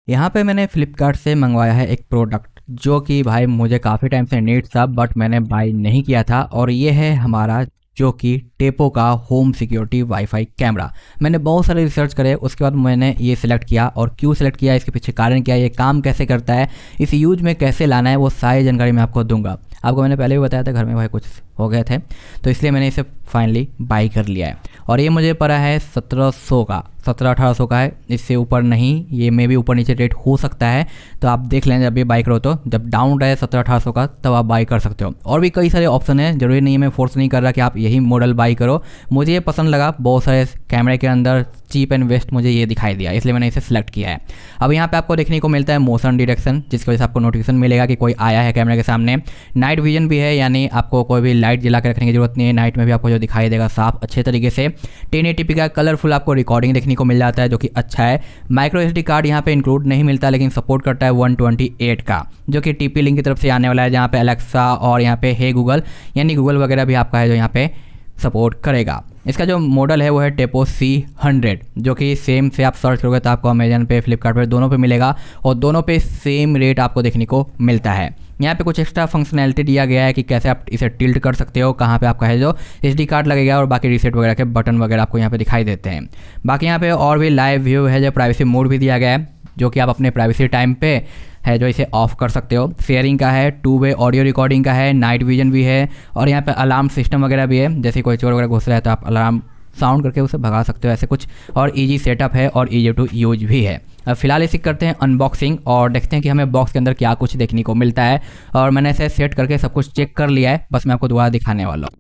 यहाँ पे मैंने फ्लिपकार्ट से मंगवाया है एक प्रोडक्ट जो कि भाई मुझे काफ़ी टाइम से नीड था बट मैंने बाई नहीं किया था। और ये है हमारा जो कि टेपो का होम सिक्योरिटी वाईफाई कैमरा। मैंने बहुत सारे रिसर्च करे, उसके बाद मैंने ये सिलेक्ट किया। और क्यों सिलेक्ट किया, इसके पीछे कारण क्या है, ये काम कैसे करता है, इस यूज में कैसे लाना है, वो सारी जानकारी मैं आपको दूंगा। आपको मैंने पहले भी बताया था घर में भाई कुछ हो गए थे तो इसलिए मैंने इसे फाइनली बाई कर लिया है। और ये मुझे पड़ा है 1700 का, 1700-1800 का है, इससे ऊपर नहीं। ये मे भी ऊपर नीचे रेट हो सकता है, तो आप देख लें जब भी बाई करो तो जब डाउन रहे 1700-1800 का तब आप बाई कर सकते हो। और भी कई सारे ऑप्शन हैं, जरूरी नहीं है, मैं फोर्स नहीं कर रहा कि आप यही मॉडल बाई करो। मुझे ये पसंद लगा, बहुत सारे कैमरे के अंदर चीप एंड वेस्ट मुझे ये दिखाई दिया, इसलिए मैंने इसे सिलेक्ट किया है। अब यहाँ पे आपको देखने को मिलता है मोशन डिटेक्शन, जिसकी वजह से आपको नोटिफिकेशन मिलेगा कि कोई आया है कैमरे के सामने। नाइट विजन भी है, यानी आपको कोई भी लाइट जला के रखने की जरूरत नहीं है, नाइट में भी आपको जो दिखाई देगा साफ अच्छे तरीके से। 1080p का कलरफुल आपको रिकॉर्डिंग देखने को मिल जाता है जो कि अच्छा है। माइक्रो एसडी कार्ड यहाँ पे इंक्लूड नहीं मिलता, लेकिन सपोर्ट करता है 128 का, जो कि TP लिंक की तरफ से आने वाला है, जहाँ पे एलेक्सा और यहाँ पे हे गूगल यानी गूगल वगैरह भी आपका है जो यहाँ पे सपोर्ट करेगा। इसका जो मॉडल है वो है टेपो C100, जो कि सेम से आप सर्च करोगे तो आपको अमेजन पे, फ्लिपकार्ट पे दोनों पे मिलेगा और दोनों पे सेम रेट आपको देखने को मिलता है। यहाँ पे कुछ एक्स्ट्रा फंक्शनैलिटी दिया गया है कि कैसे आप इसे टिल्ट कर सकते हो, कहाँ पे आपका है जो SD कार्ड लगेगा, और बाकी रीसेट वगैरह के बटन वगैरह आपको यहाँ पे दिखाई देते हैं। बाकी यहाँ पे और भी लाइव व्यू है, जो प्राइवेसी मोड भी दिया गया है, जो कि आप अपने प्राइवेसी टाइम पे है जो इसे ऑफ कर सकते हो। शेयरिंग का है, 2 वे ऑडियो रिकॉर्डिंग का है, नाइट विजन भी है, और यहाँ पे अलार्म सिस्टम वगैरह भी है। जैसे कोई चोर वगैरह घुस रहा है तो आप अलार्म साउंड करके उसे भगा सकते हो, ऐसे कुछ। और ईजी सेटअप है और ईजी टू यूज भी है। अब फिलहाल इसे करते हैं अनबॉक्सिंग और देखते हैं कि हमें बॉक्स के अंदर क्या कुछ देखने को मिलता है। और मैंने इसे सेट करके सब कुछ चेक कर लिया है, बस मैं आपको दोबारा दिखाने वाला हूँ।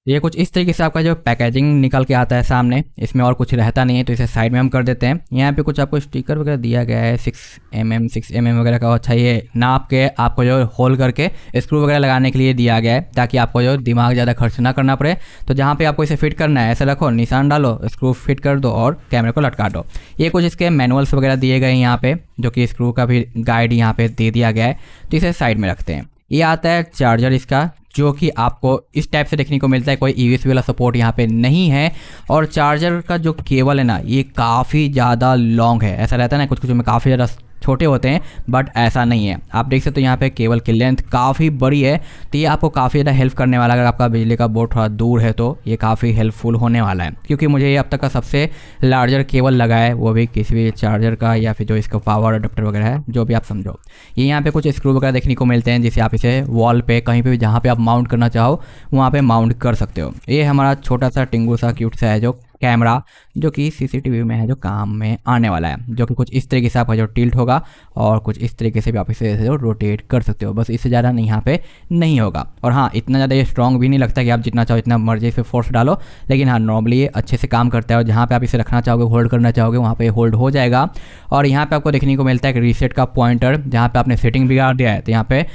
ये कुछ इस तरीके से आपका जो पैकेजिंग निकल के आता है सामने, इसमें और कुछ रहता नहीं है, तो इसे साइड में हम कर देते हैं। यहाँ पे कुछ आपको स्टिकर वगैरह दिया गया है 6mm वगैरह का। अच्छा, ये नाप के आपको जो होल करके स्क्रू वगैरह लगाने के लिए दिया गया है, ताकि आपको जो दिमाग ज़्यादा खर्च ना करना पड़े। तो जहाँ पे आपको इसे फिट करना है ऐसे रखो, निशान डालो, स्क्रू फिट कर दो और कैमरे को लटका दो। ये कुछ इसके मैनुअल्स वगैरह दिए गए हैं यहाँ पे, जो कि स्क्रू का भी गाइड यहाँ पे दे दिया गया है। तो इसे साइड में रखते हैं। ये आता है चार्जर इसका, जो कि आपको इस टाइप से देखने को मिलता है। कोई USB वाला सपोर्ट यहाँ पे नहीं है। और चार्जर का जो केबल है ना, ये काफ़ी ज़्यादा लॉन्ग है। ऐसा रहता है ना कुछ कुछ में काफ़ी ज़्यादा छोटे होते हैं, बट ऐसा नहीं है। आप देख सकते हो यहाँ पे केबल की लेंथ काफ़ी बड़ी है, तो ये आपको काफ़ी ज़्यादा हेल्प करने वाला है। अगर आपका बिजली का बोर्ड थोड़ा दूर है तो ये काफ़ी हेल्पफुल होने वाला है, क्योंकि मुझे ये अब तक का सबसे लार्जर केबल लगा है, वो भी किसी भी चार्जर का या फिर जो इसका पावर अडेप्टर वगैरह है, जो भी आप समझो। ये यहाँ पे कुछ स्क्रू वगैरह देखने को मिलते हैं, जिसे आप इसे वॉल पे कहीं पे भी जहाँ पे आप माउंट करना चाहो वहाँ पे माउंट कर सकते हो। ये हमारा छोटा सा टिंगू सा क्यूट सा है जो कैमरा, जो कि CCTV में है, जो काम में आने वाला है, जो कि कुछ इस तरीके से आपका जो टिल्ट होगा और कुछ इस तरीके से भी आप इसे जो रोटेट कर सकते हो। बस इससे ज़्यादा नहीं यहाँ पे नहीं होगा। और हाँ, इतना ज़्यादा ये स्ट्रॉन्ग भी नहीं लगता कि आप जितना चाहो इतना मर्जी से फोर्स डालो, लेकिन हाँ नॉर्मली ये अच्छे से काम करता है। और जहाँ पे आप इसे रखना चाहोगे, होल्ड करना चाहोगे, वहाँ पे होल्ड हो जाएगा। और यहाँ पे आपको देखने को मिलता है एक रीसेट का पॉइंटर, जहाँ पे आपने सेटिंग बिगाड़ दिया है तो यहाँ पे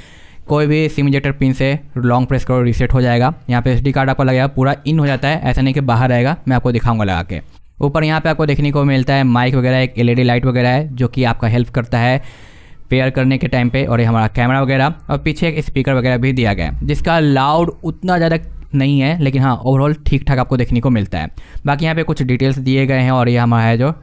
कोई भी सिम इजेक्टर पिन से लॉन्ग प्रेस करो, रीसेट हो जाएगा। यहाँ पे SD कार्ड आपका लगेगा, पूरा इन हो जाता है, ऐसा नहीं कि बाहर आएगा। मैं आपको दिखाऊंगा लगा के। ऊपर यहाँ पे आपको देखने को मिलता है माइक वगैरह, एक LED लाइट वगैरह है, जो कि आपका हेल्प करता है पेयर करने के टाइम पे। और ये हमारा कैमरा वगैरह, और पीछे एक स्पीकर वगैरह भी दिया गया है, जिसका लाउड उतना ज़्यादा नहीं है, लेकिन हाँ ओवरऑल ठीक ठाक आपको देखने को मिलता है। बाकी यहाँ पे कुछ डिटेल्स दिए गए हैं, और ये हमारा है जो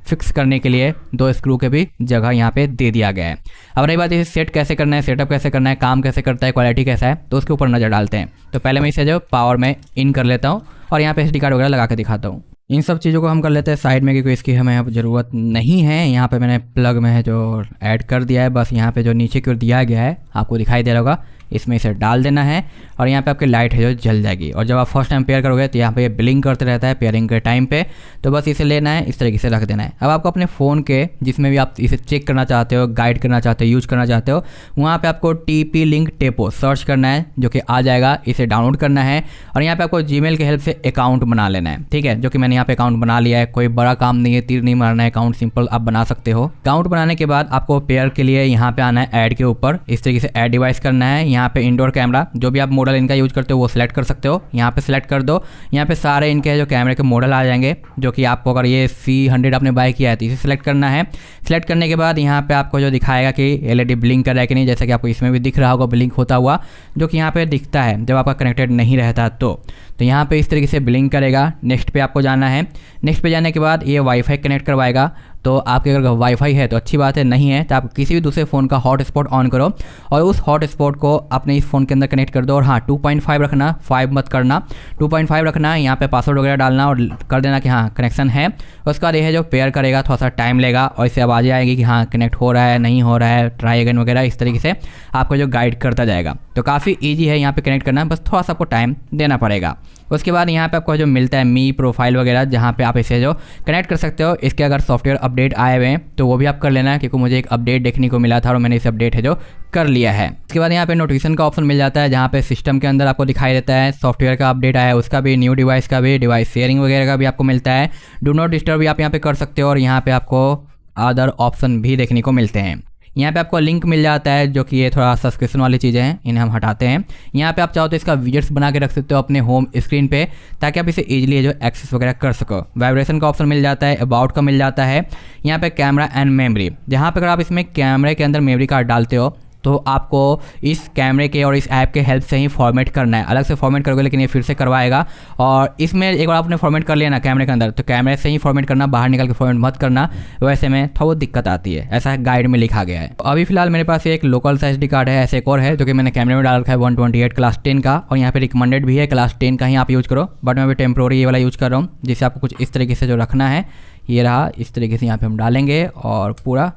फिक्स करने के लिए 2 स्क्रू के भी जगह यहाँ पे दे दिया गया है। अब रही बात इसे सेट कैसे करना है, सेटअप कैसे करना है, काम कैसे करता है, क्वालिटी कैसा है, तो उसके ऊपर नज़र डालते हैं। तो पहले मैं इसे जो पावर में इन कर लेता हूँ और यहाँ पे SD कार्ड वगैरह लगा के दिखाता हूँ। इन सब चीज़ों को हम कर लेते हैं साइड में, क्योंकि इसकी हमें अब ज़रूरत नहीं है। यहाँ पे मैंने प्लग में है जो ऐड कर दिया है, बस यहाँ पे जो नीचे की ओर दिया गया है आपको दिखाई दे रहा होगा, इसमें इसे डाल देना है और यहाँ पे आपकी लाइट है जो जल जाएगी। और जब आप फर्स्ट टाइम पेयर करोगे तो यहाँ पे ये ब्लिंक करते रहता है पेयरिंग के टाइम पे, तो बस इसे लेना है, इस तरीके से रख देना है। अब आपको अपने फ़ोन के जिसमें भी आप इसे चेक करना चाहते हो, गाइड करना चाहते हो, यूज करना चाहते हो, वहाँ पे आपको TP लिंक टेपो सर्च करना है, जो कि आ जाएगा। इसे डाउनलोड करना है और यहाँ पे आपको Gmail की हेल्प से अकाउंट बना लेना है, ठीक है, जो कि मैंने यहाँ पे अकाउंट बना लिया है। कोई बड़ा काम नहीं है, तीर नहीं मारना है, अकाउंट सिंपल आप बना सकते हो। अकाउंट बनाने के बाद आपको पेयर के लिए यहाँ पे आना है ऐड के ऊपर, इस तरीके से ऐड डिवाइस करना है। यहाँ पे इंडोर कैमरा, जो भी आप मॉडल इनका यूज करते हो वो सिलेक्ट कर सकते हो, यहाँ पे सिलेक्ट कर दो। यहाँ पे सारे इनके जो कैमरे के मॉडल आ जाएंगे, जो कि आपको अगर ये C100 आपने बाय किया है तो इसे सिलेक्ट करना है। सिलेक्ट करने के बाद यहाँ पे आपको जो दिखाएगा कि LED ब्लिंक कर रहा है कि नहीं, जैसे कि आपको इसमें भी दिख रहा होगा ब्लिंक होता हुआ, जो कि यहाँ पे दिखता है जब आपका कनेक्टेड नहीं रहता। तो तो यहाँ पे इस तरीके से ब्लिंक करेगा। नेक्स्ट पे आपको जाना है। नेक्स्ट पे जाने के बाद ये वाईफाई कनेक्ट करवाएगा। तो आपके अगर वाईफाई है तो अच्छी बात है, नहीं है तो आप किसी भी दूसरे फ़ोन का हॉटस्पॉट ऑन करो और उस हॉटस्पॉट को अपने इस फ़ोन के अंदर कनेक्ट कर दो। और हाँ 2.5 रखना, 5 मत करना, 2.5 रखना है। यहाँ पे पासवर्ड वगैरह डालना और कर देना कि हाँ कनेक्शन है। उसका ये है जो पेयर करेगा थोड़ा सा टाइम लेगा और इससे आवाज़ें आएगी कि हाँ कनेक्ट हो रहा है, नहीं हो रहा है, ट्राई अगेन वगैरह, इस तरीके से आपको जो गाइड करता जाएगा। तो काफ़ी ईजी है यहाँ पे कनेक्ट करना, बस थोड़ा सा आपको टाइम देना पड़ेगा। उसके बाद यहाँ पे आपको जो मिलता है मी प्रोफाइल वगैरह, जहाँ पे आप इसे जो कनेक्ट कर सकते हो। इसके अगर सॉफ्टवेयर अपडेट आए हुए हैं तो वो भी आप कर लेना है, क्योंकि मुझे एक अपडेट देखने को मिला था और मैंने इसे अपडेट है जो कर लिया है। इसके बाद यहाँ पे नोटिफिकेशन का ऑप्शन मिल जाता है, जहाँ पे सिस्टम के अंदर आपको दिखाई देता है सॉफ्टवेयर का अपडेट आया है उसका भी, न्यू डिवाइस का भी, डिवाइस शेयरिंग वगैरह का भी आपको मिलता है। डू नॉट डिस्टर्ब भी आप यहाँ पे कर सकते हो और यहाँ पे आपको अदर ऑप्शन भी देखने को मिलते हैं। यहाँ पे आपको लिंक मिल जाता है, जो कि ये थोड़ा सब्सक्रिप्शन वाली चीज़ें हैं, इन्हें हम हटाते हैं। यहाँ पे आप चाहो तो इसका विजेट्स बना के रख सकते हो अपने होम स्क्रीन पे, ताकि आप इसे इजीली जो एक्सेस वगैरह कर सको। वाइब्रेशन का ऑप्शन मिल जाता है, अबाउट का मिल जाता है। यहाँ पे कैमरा एंड मेमोरी, जहाँ पे अगर आप इसमें कैमरे के अंदर मेमोरी कार्ड डालते हो तो आपको इस कैमरे के और इस ऐप के हेल्प से ही फॉर्मेट करना है। अलग से फॉर्मेट करोगे लेकिन ये फिर से करवाएगा। और इसमें एक बार आपने फॉर्मेट कर लिया ना कैमरे के अंदर, तो कैमरे से ही फॉर्मेट करना, बाहर निकल के फॉर्मेट मत करना, वैसे में थोड़ा बहुत दिक्कत आती है, ऐसा गाइड में लिखा गया है। अभी फिलहाल मेरे पास एक लोकल सा SD कार्ड है, ऐसे एक और है जो कि मैंने कैमरे में डाल रखा है 128 क्लास 10 का, और यहाँ पे रिकमेंडेड भी है क्लास 10 का ही आप यूज़ करो, बट मैं अभी टेम्प्रोरी ये वाला यूज़ कर रहा हूँ, जिससे आपको कुछ इस तरीके से जो रखना है। ये रहा, इस तरीके से यहाँ पे हम डालेंगे और पूरा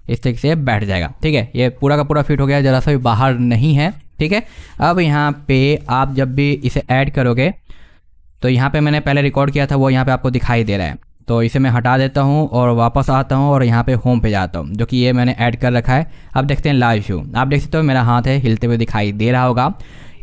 इस तरीके से बैठ जाएगा। ठीक है, ये पूरा का पूरा फिट हो गया, ज़रा सा भी बाहर नहीं है। ठीक है, अब यहाँ पे आप जब भी इसे ऐड करोगे तो यहाँ पे मैंने पहले रिकॉर्ड किया था वो यहाँ पे आपको दिखाई दे रहा है, तो इसे मैं हटा देता हूँ और वापस आता हूँ और यहाँ पे होम पे जाता हूँ, जो कि ये मैंने ऐड कर रखा है। अब देखते हैं लाइव व्यू। आप देख सकते हो मेरा हाथ है, हिलते हुए दिखाई दे रहा होगा।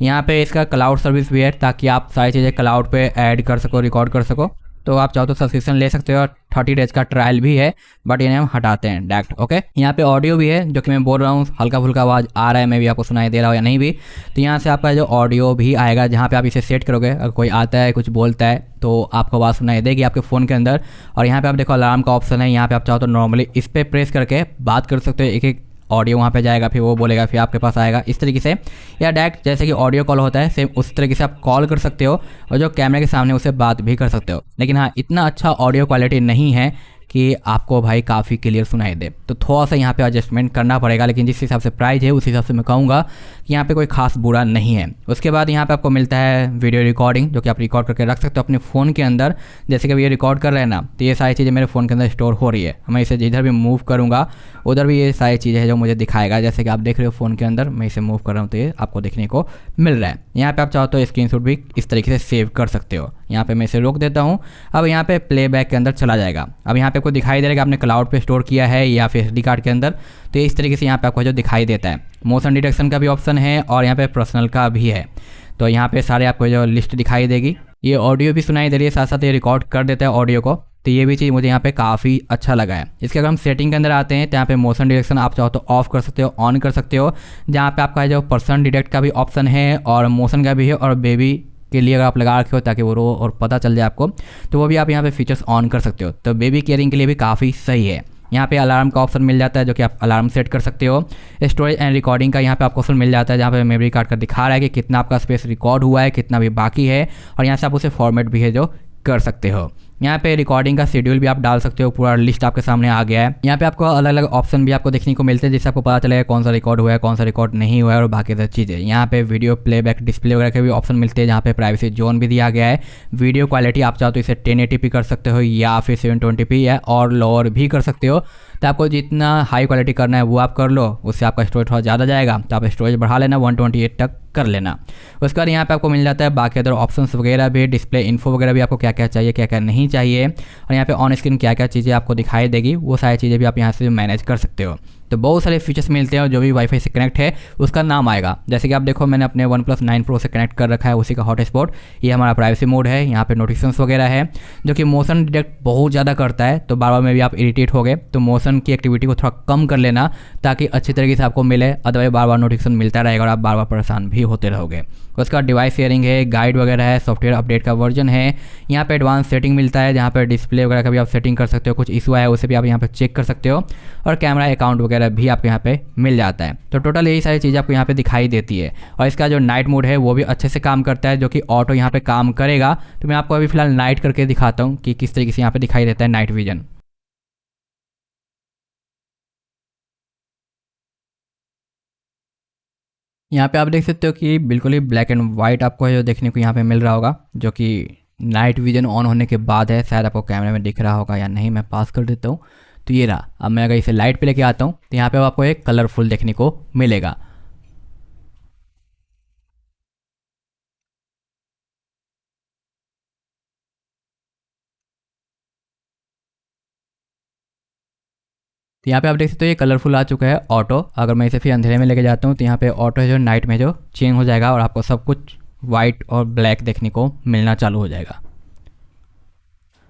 यहाँ पे इसका क्लाउड सर्विस भी है, ताकि आप सारी चीज़ें क्लाउड पे ऐड कर सको, रिकॉर्ड कर सको। तो आप चाहो तो सब्सक्रिप्शन ले सकते हो, 30 डेज का ट्रायल भी है, बट इन्हें हम हटाते हैं डायरेक्ट। ओके, यहाँ पे ऑडियो भी है, जो कि मैं बोल रहा हूँ हल्का फुल्का आवाज़ आ रहा है, मैं भी आपको सुनाई दे रहा हो या नहीं भी, तो यहाँ से आपका जो ऑडियो भी आएगा, जहाँ पे आप इसे सेट करोगे, अगर कोई आता है कुछ बोलता है तो आपको आवाज़ सुनाई देगी आपके फ़ोन के अंदर। और यहाँ पे आप देखो अलार्म का ऑप्शन है, यहाँ पे आप चाहो तो नॉर्मली इस पर प्रेस करके बात कर सकते हो, एक एक ऑडियो वहाँ पे जाएगा, फिर वो बोलेगा, फिर आपके पास आएगा इस तरीके से। या डायरेक्ट जैसे कि ऑडियो कॉल होता है सेम उस तरीके से आप कॉल कर सकते हो और जो कैमरे के सामने उसे बात भी कर सकते हो। लेकिन हाँ, इतना अच्छा ऑडियो क्वालिटी नहीं है कि आपको भाई काफ़ी क्लियर सुनाई दे, तो थोड़ा सा यहाँ पे एडजस्टमेंट करना पड़ेगा। लेकिन जिस हिसाब से प्राइस है उस हिसाब से मैं कहूँगा कि यहाँ पे कोई खास बुरा नहीं है। उसके बाद यहाँ पे आपको मिलता है वीडियो रिकॉर्डिंग, जो कि आप रिकॉर्ड करके रख सकते हो अपने फ़ोन के अंदर। जैसे कि ये रिकॉर्ड कर रहे हैं ना, तो ये सारी चीज़ें मेरे फ़ोन के अंदर स्टोर हो रही है। मैं इसे जिधर भी मूव करूँगा उधर भी ये सारी चीज़ें हैं जो मुझे दिखाएगा। जैसे कि आप देख रहे हो फ़ोन के अंदर मैं इसे मूव कर रहा हूँ तो ये आपको देखने को मिल रहा है। यहाँ पे आप चाहो तो स्क्रीनशॉट भी इस तरीके से सेव कर सकते हो। यहाँ पे मैं इसे रोक देता हूँ। अब यहाँ पे प्लेबैक के अंदर चला जाएगा। अब यहाँ पे आपको दिखाई दे रहा है कि आपने क्लाउड पे स्टोर किया है या फिर SD कार्ड के अंदर, तो इस तरीके से यहाँ पे आपको जो दिखाई देता है। मोशन डिटेक्शन का भी ऑप्शन है और यहाँ पे पर्सनल का भी है, तो यहाँ पे सारे आपको जो लिस्ट दिखाई देगी। ये ऑडियो भी सुनाई दे रही है, साथ साथ ये रिकॉर्ड कर देता है ऑडियो को, तो ये भी चीज़ मुझे यहाँ पे काफ़ी अच्छा लगा है। इसके अगर हम सेटिंग के अंदर आते हैं तो यहाँ पे मोशन डिटेक्शन आप चाहो तो ऑफ कर सकते हो, ऑन कर सकते हो। जहाँ पे आपका जो पर्सन डिटेक्ट का भी ऑप्शन है और मोशन का भी है, और बेबी के लिए अगर आप लगा रखे हो ताकि वो रो और पता चल जाए आपको, तो वो भी आप यहाँ पे फीचर्स ऑन कर सकते हो। तो बेबी केयरिंग के लिए भी काफ़ी सही है। यहाँ पे अलार्म का ऑप्शन मिल जाता है, जो कि आप अलार्म सेट कर सकते हो। स्टोरेज एंड रिकॉर्डिंग का यहाँ पे आपको ऑप्शन मिल जाता है, जहाँ पे मेमोरी कार्ड का दिखा रहा है कि कितना आपका स्पेस रिकॉर्ड हुआ है, कितना भी बाकी है, और यहाँ से आप उसे फॉर्मेट भी है जो कर सकते हो। यहाँ पे रिकॉर्डिंग का शेड्यूल भी आप डाल सकते हो, पूरा लिस्ट आपके सामने आ गया है। यहाँ पे आपको अलग अलग ऑप्शन भी आपको देखने को मिलते हैं, जिससे आपको पता चलेगा कौन सा रिकॉर्ड हुआ है, कौन सा रिकॉर्ड नहीं हुआ है और बाकी सारी चीज़ें। यहाँ पे वीडियो प्लेबैक डिस्प्ले वगैरह के भी ऑप्शन मिलते हैं, जहाँ पे प्राइवेसी जोन भी दिया गया है। वीडियो क्वालिटी आप चाहो तो इसे 1080p कर सकते हो या फिर 720p या और लोअर भी कर सकते हो। तो आपको जितना हाई क्वालिटी करना है वो आप कर लो, उससे आपका स्टोरेज थोड़ा ज़्यादा जाएगा, तो आप स्टोरेज बढ़ा लेना, 128 तक कर लेना। उसके बाद यहाँ पे आपको मिल जाता है बाकी अदर ऑप्शंस वगैरह भी, डिस्प्ले इन्फो वगैरह भी, आपको क्या क्या चाहिए क्या क्या नहीं चाहिए, और यहाँ पे ऑन स्क्रीन क्या क्या चीज़ें आपको दिखाई देगी, वो सारी चीज़ें भी आप यहाँ से मैनेज कर सकते हो। तो बहुत सारे फीचर्स मिलते हैं, जो भी वाईफाई से कनेक्ट है उसका नाम आएगा। जैसे कि आप देखो मैंने अपने OnePlus 9 Pro से कनेक्ट कर रखा है उसी का हॉटस्पॉट। ये हमारा प्राइवेसी मोड है, यहाँ पे नोटिफिकेशंस वगैरह है, जो कि मोशन डिटेक्ट बहुत ज़्यादा करता है, तो बार बार में भी आप इरिटेट हो गए तो मोशन की एक्टिविटी को थोड़ा कम कर लेना, ताकि अच्छी तरीके से आपको मिले। अदरवाइज बार बार नोटिफिकेशन मिलता रहेगा और आप बार बार परेशान भी होते रहोगे। उसका डिवाइस शेयरिंग है, गाइड वगैरह है, सॉफ्टवेयर अपडेट का वर्जन है। यहाँ पे एडवांस सेटिंग मिलता है, जहाँ पे डिस्प्ले वगैरह का भी आप सेटिंग कर सकते हो, कुछ इशू आया उसे भी आप यहाँ पे चेक कर सकते हो, और कैमरा अकाउंट वगैरह वगैरह भी आपको यहाँ पे मिल जाता है। तो टोटल यही सारी चीज़ें आपको यहाँ पे दिखाई देती है। और इसका जो नाइट मोड है वो भी अच्छे से काम करता है, जो कि ऑटो यहाँ पे काम करेगा। तो मैं आपको अभी फिलहाल नाइट करके दिखाता हूँ कि किस तरीके से यहाँ पे दिखाई देता है नाइट विजन। यहाँ पे आप देख सकते हो कि बिल्कुल ही ब्लैक एंड वाइट आपको जो देखने को यहाँ पे मिल रहा होगा, जो कि नाइट विजन ऑन होने के बाद है। शायद आपको कैमरे में दिख रहा होगा या नहीं, मैं पास कर देता हूँ। तो ये रहा। अब मैं अगर इसे लाइट पे लेके आता हूँ तो यहाँ पे आपको एक कलरफुल देखने को मिलेगा। तो यहाँ पे आप देख सकते हो ये कलरफुल आ चुका है ऑटो। अगर मैं इसे फिर अंधेरे में लेके जाता हूँ तो यहाँ पे ऑटो है जो नाइट में जो चेंज हो जाएगा और आपको सब कुछ वाइट और ब्लैक देखने को मिलना चालू हो जाएगा।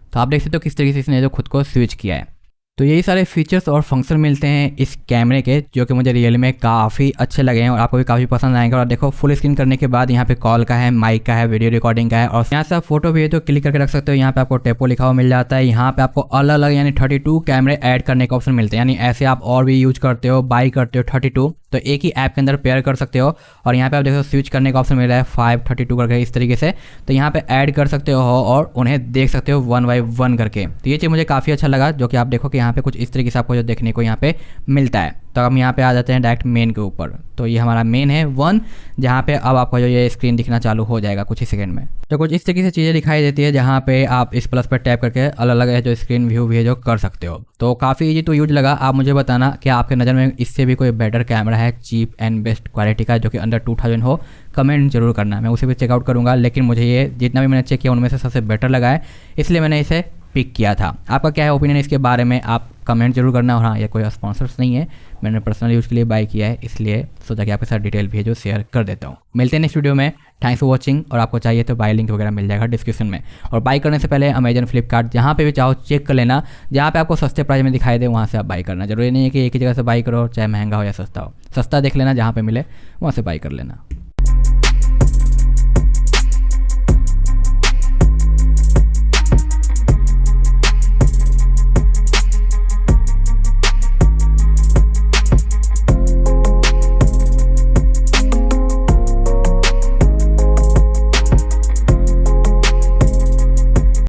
तो आप देख सकते हो किस तरीके से इसने जो खुद को स्विच किया है। तो यही सारे फीचर्स और फंक्शन मिलते हैं इस कैमरे के, जो कि मुझे रियल में काफ़ी अच्छे लगे हैं और आपको भी काफ़ी पसंद आएंगे। और देखो फुल स्क्रीन करने के बाद यहाँ पे कॉल का है, माइक का है, वीडियो रिकॉर्डिंग का है, और यहाँ से आप फोटो भी है तो क्लिक करके रख सकते हो। यहाँ पे आपको टेपो लिखा हुआ मिल जाता है। यहाँ पे आपको अलग अलग यानी 32 कैमरे ऐड करने का ऑप्शन मिलते हैं, यानी ऐसे आप और भी यूज करते हो, बाई करते हो 32 तो एक ही ऐप के अंदर पेयर कर सकते हो। और यहाँ पे आप देखो स्विच करने का ऑप्शन मिल रहा है 532 करके इस तरीके से, तो यहाँ पे ऐड कर सकते हो और उन्हें देख सकते हो 1 बाय 1 करके। तो ये चीज़ मुझे काफ़ी अच्छा लगा, जो कि आप देखो कि यहाँ पे कुछ इस तरीके से आपको जो देखने को यहाँ पे मिलता है। तो हम यहाँ पे आ जाते हैं डायरेक्ट मेन के ऊपर। तो ये हमारा मेन है 1, जहाँ पे अब आपको जो ये स्क्रीन दिखना चालू हो जाएगा कुछ ही सेकंड में। तो कुछ इस तरीके से चीज़ें दिखाई देती है, जहाँ पे आप इस प्लस पर टैप करके अलग अलग है जो स्क्रीन व्यू भी है जो कर सकते हो। तो काफ़ी ईजी टू यूज लगा। आप मुझे बताना कि आपके नज़र में इससे भी कोई बेटर कैमरा है चीप एंड बेस्ट क्वालिटी का, जो कि अंडर 2000 हो। कमेंट जरूर करना, मैं उसे भी चेकआउट करूँगा। लेकिन मुझे ये जितना भी मैंने चेक किया उनमें से सबसे बेटर लगा है, इसलिए मैंने इसे पिक किया था। आपका क्या है ओपिनियन इसके बारे में, आप कमेंट जरूर करना। और हाँ, ये कोई स्पॉन्सर्स नहीं है, मैंने पर्सनल यूज़ के लिए बाय किया है, इसलिए सोचा कि आपके साथ डिटेल भी है जो शेयर कर देता हूँ। मिलते हैं नेक्स्ट वीडियो में। Thanks for watching. और आपको चाहिए तो बाय लिंक वगैरह मिल जाएगा डिस्क्रिप्शन में। और बाय करने से पहले अमेजन, फ्लिपकार्ट, जहाँ पे भी चाहो चेक कर लेना, जहाँ पे आपको सस्ते प्राइस में दिखाई दे वहाँ से आप बाय करना। जरूरी नहीं है कि एक ही जगह से बाय करो, चाहे महंगा हो या सस्ता हो। सस्ता देख लेना, जहाँ पे मिले वहाँ से बाय कर लेना।